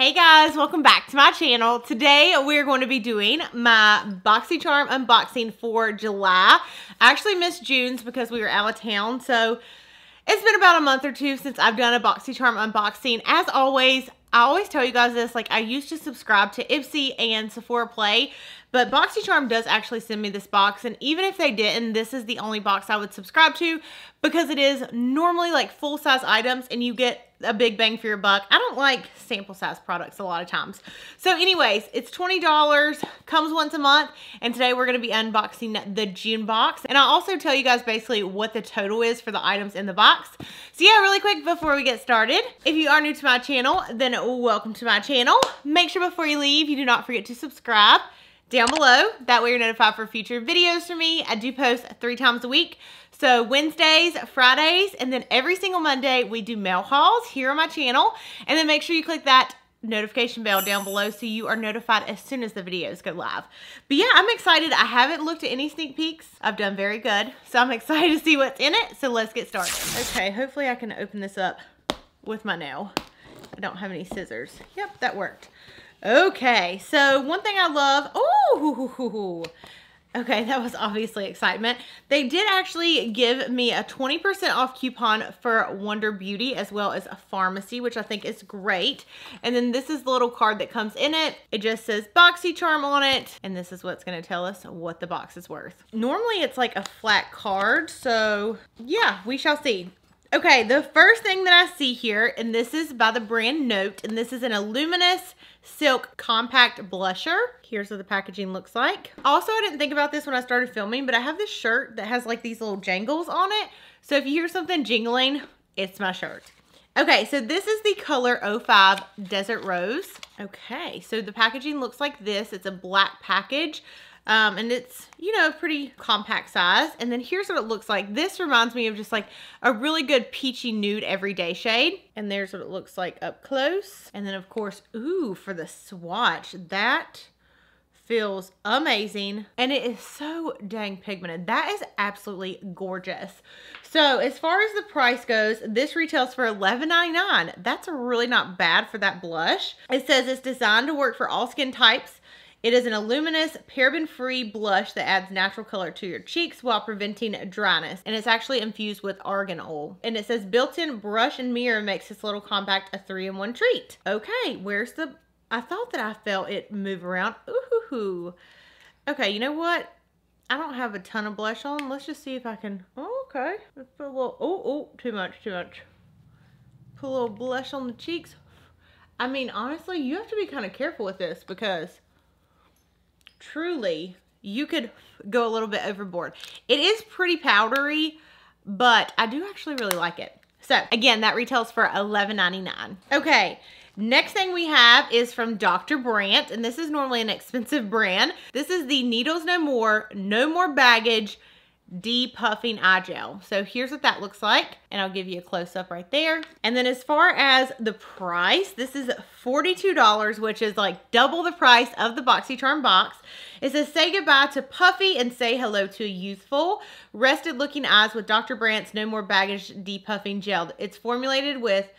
Hey guys, welcome back to my channel. Today we're going to be doing my Boxycharm unboxing for July. I actually missed June's because we were out of town, so it's been about a month or two since I've done a Boxycharm unboxing. As always, I always tell you guys this, like I used to subscribe to Ipsy and Sephora Play, but Boxycharm does actually send me this box, and even if they didn't, this is the only box I would subscribe to because it is normally like full-size items and you get a big bang for your buck. I don't like sample size products a lot of times. So anyways, it's $20, comes once a month, and today we're going to be unboxing the June box. And I'll also tell you guys basically what the total is for the items in the box. So yeah, really quick before we get started, if you are new to my channel, then welcome to my channel. Make sure before you leave, you do not forget to subscribe down below. That way you're notified for future videos from me. I do post 3 times a week. So Wednesdays, Fridays, and then every single Monday we do mail hauls here on my channel. And then make sure you click that notification bell down below so you are notified as soon as the videos go live. But yeah, I'm excited. I haven't looked at any sneak peeks. I've done very good. So I'm excited to see what's in it. So let's get started. Okay, hopefully I can open this up with my nail. I don't have any scissors. Yep, that worked. Okay, so one thing I love, okay, that was obviously excitement. They did actually give me a 20% off coupon for Wonder Beauty as well as a pharmacy, which I think is great. And then this is the little card that comes in it. It just says Boxycharm on it. And this is what's going to tell us what the box is worth. Normally it's like a flat card. So yeah, we shall see. Okay, the first thing that I see here, and this is by the brand Note, and this is an Luminous Silk Compact Blusher. Here's what the packaging looks like. Also, I didn't think about this when I started filming, but I have this shirt that has like these little jangles on it. So if you hear something jingling, it's my shirt. Okay, so this is the color 05 Desert Rose. Okay, so the packaging looks like this. It's a black package. And it's, you know, pretty compact size. And then here's what it looks like. This reminds me of just like a really good peachy nude everyday shade. And there's what it looks like up close. And then of course, ooh, for the swatch, that feels amazing. And it is so dang pigmented. That is absolutely gorgeous. So as far as the price goes, this retails for $11.99. That's really not bad for that blush. It says it's designed to work for all skin types. It is an luminous, paraben-free blush that adds natural color to your cheeks while preventing dryness. And it's actually infused with argan oil. And it says built-in brush and mirror makes this little compact a 3-in-1 treat. Okay, where's the... I thought that I felt it move around. Ooh. Okay, you know what? I don't have a ton of blush on. Let's just see if I can... Oh, okay. Let's put a little... Oh, too much. Put a little blush on the cheeks. I mean, honestly, you have to be kind of careful with this because... truly, you could go a little bit overboard. It is pretty powdery, but I do actually really like it. So again, that retails for $11.99. Okay, next thing we have is from Dr. Brandt, and this is normally an expensive brand. This is the Needles No More Baggage Depuffing Eye Gel. So here's what that looks like, and I'll give you a close-up right there. And then as far as the price, this is $42, which is like double the price of the Boxycharm box. It says say goodbye to puffy and say hello to youthful rested looking eyes with Dr. Brandt's No More Baggage Depuffing Gel. It's formulated with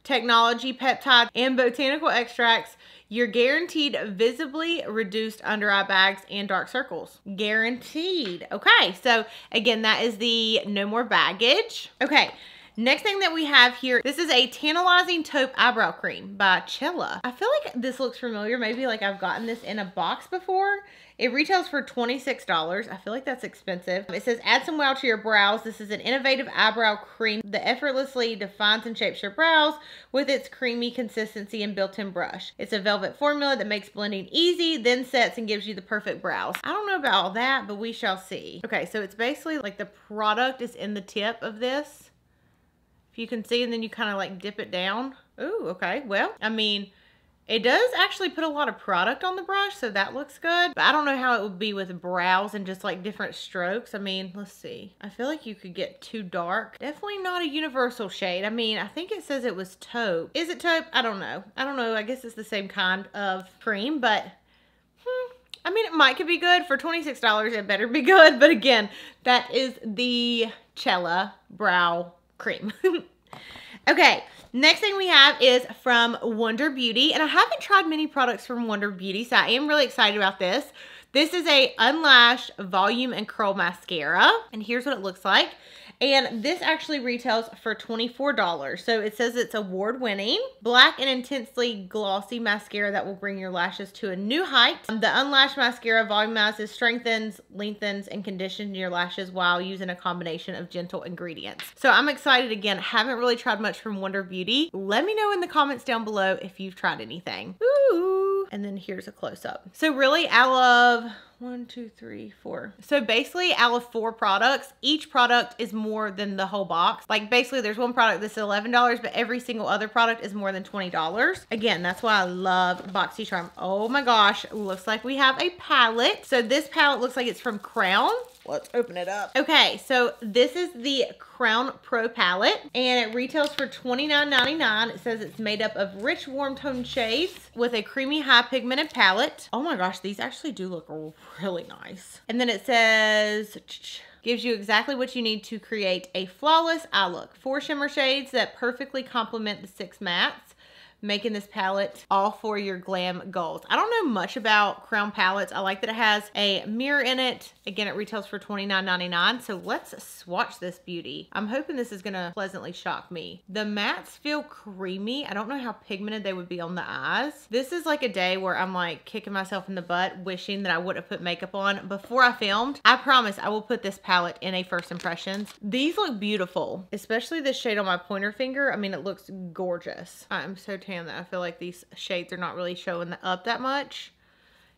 technology, peptides, and botanical extracts. You're guaranteed visibly reduced under eye bags and dark circles. Guaranteed. Okay, so again, that is the No More Baggage. Okay, next thing that we have here, this is a Tantalizing Taupe Eyebrow Cream by Chella. I feel like this looks familiar. Maybe like I've gotten this in a box before. It retails for $26. I feel like that's expensive. It says add some wow to your brows. This is an innovative eyebrow cream that effortlessly defines and shapes your brows with its creamy consistency and built-in brush. It's a velvet formula that makes blending easy, then sets and gives you the perfect brows. I don't know about all that, but we shall see. Okay, so it's basically like the product is in the tip of this. If you can see, and then you kind of like dip it down. Ooh, okay. Well, I mean, it does actually put a lot of product on the brush, so that looks good. But I don't know how it would be with brows and just like different strokes. I mean, let's see. I feel like you could get too dark. Definitely not a universal shade. I mean, I think it says it was taupe. Is it taupe? I don't know. I guess it's the same kind of cream, but I mean, it might could be good. For $26, it better be good. But again, that is the Chella Brow Cream. Okay, next thing we have is from Wonder Beauty. And I haven't tried many products from Wonder Beauty, so I am really excited about this. This is a Unlashed Volume and Curl Mascara. And here's what it looks like. And this actually retails for $24. So it says it's award-winning. Black and intensely glossy mascara that will bring your lashes to a new height. The Unlashed Mascara volumizes, strengthens, lengthens, and conditions your lashes while using a combination of gentle ingredients. So I'm excited again. Haven't really tried much from Wonder Beauty. Let me know in the comments down below if you've tried anything. Ooh. And then here's a close-up. So really out of 1, 2, 3, 4. So basically out of 4 products, each product is more than the whole box. Like basically there's one product that's $11, but every single other product is more than $20. Again, that's why I love Boxycharm. Oh my gosh, looks like we have a palette. So this palette looks like it's from Crown. Let's open it up. Okay, so this is the Crown Pro palette and it retails for $29.99. It says it's made up of rich warm tone shades with a creamy high pigmented palette. Oh my gosh, these actually do look really nice. And then it says gives you exactly what you need to create a flawless eye look. 4 shimmer shades that perfectly complement the 6 mattes, making this palette all for your glam goals. I don't know much about Crown palettes. I like that it has a mirror in it. Again, it retails for $29.99. So let's swatch this beauty. I'm hoping this is gonna pleasantly shock me. The mattes feel creamy. I don't know how pigmented they would be on the eyes. This is like a day where I'm like kicking myself in the butt, wishing that I would have put makeup on before I filmed. I promise I will put this palette in a first impressions. These look beautiful, especially this shade on my pointer finger. I mean, it looks gorgeous. I'm so tan that I feel like these shades are not really showing up that much.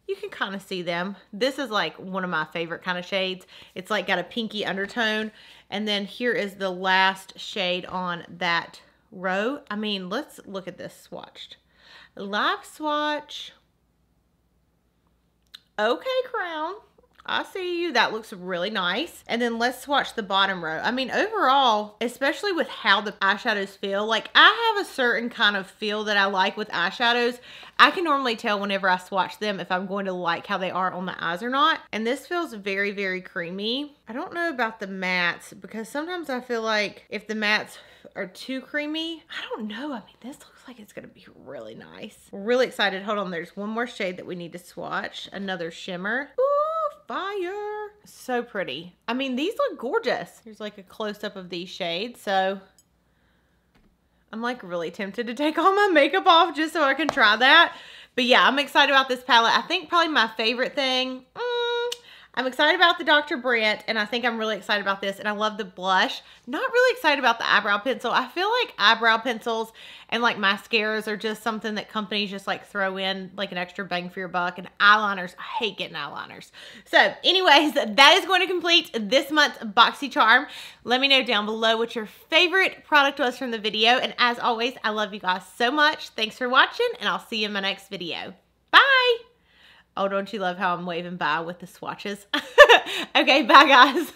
You can kind of see them. This is like one of my favorite kind of shades. It's like got a pinky undertone. And then here is the last shade on that row. I mean, let's look at this swatched. Live swatch. Okay, Crown. I see you. That looks really nice. And then let's swatch the bottom row. I mean, overall, especially with how the eyeshadows feel, like I have a certain kind of feel that I like with eyeshadows. I can normally tell whenever I swatch them if I'm going to like how they are on the eyes or not. And this feels very, very creamy. I don't know about the mattes because sometimes I feel like if the mattes are too creamy, I don't know. I mean, this looks like it's going to be really nice. We're really excited. Hold on. There's one more shade that we need to swatch. Another shimmer. Ooh. Fire. So pretty. I mean, these look gorgeous. Here's like a close-up of these shades. So I'm like really tempted to take all my makeup off just so I can try that. But yeah, I'm excited about this palette. I think probably my favorite thing, I'm excited about the Dr. Brandt, and I think I'm really excited about this, and I love the blush. Not really excited about the eyebrow pencil. I feel like eyebrow pencils and like mascaras are just something that companies just like throw in like an extra bang for your buck, and eyeliners, I hate getting eyeliners. So anyways, that is going to complete this month's Boxycharm. Let me know down below what your favorite product was from the video, and as always, I love you guys so much. Thanks for watching, and I'll see you in my next video. Bye! Oh, don't you love how I'm waving bye with the swatches? Okay, bye guys.